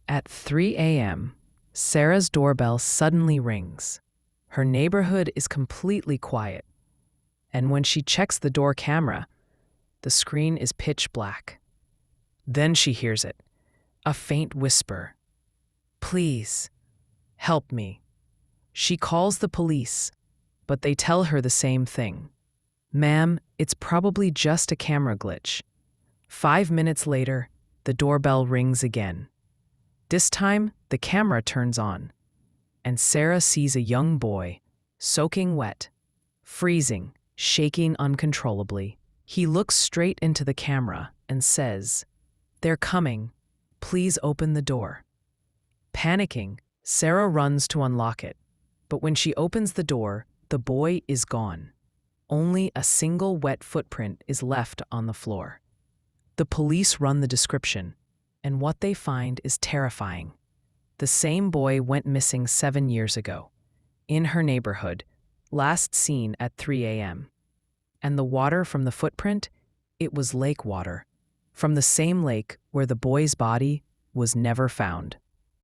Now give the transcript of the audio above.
At 3 a.m., Sarah's doorbell suddenly rings. Her neighborhood is completely quiet, and when she checks the door camera, the screen is pitch black. Then she hears it, a faint whisper. "Please, help me." She calls the police, but they tell her the same thing. "Ma'am, it's probably just a camera glitch." 5 minutes later, the doorbell rings again. This time, the camera turns on, and Sarah sees a young boy, soaking wet, freezing, shaking uncontrollably. He looks straight into the camera and says, "They're coming. Please open the door." Panicking, Sarah runs to unlock it, but when she opens the door, the boy is gone. Only a single wet footprint is left on the floor. The police run the description, and what they find is terrifying. The same boy went missing 7 years ago, in her neighborhood, last seen at 3 a.m. And the water from the footprint, it was lake water, from the same lake where the boy's body was never found.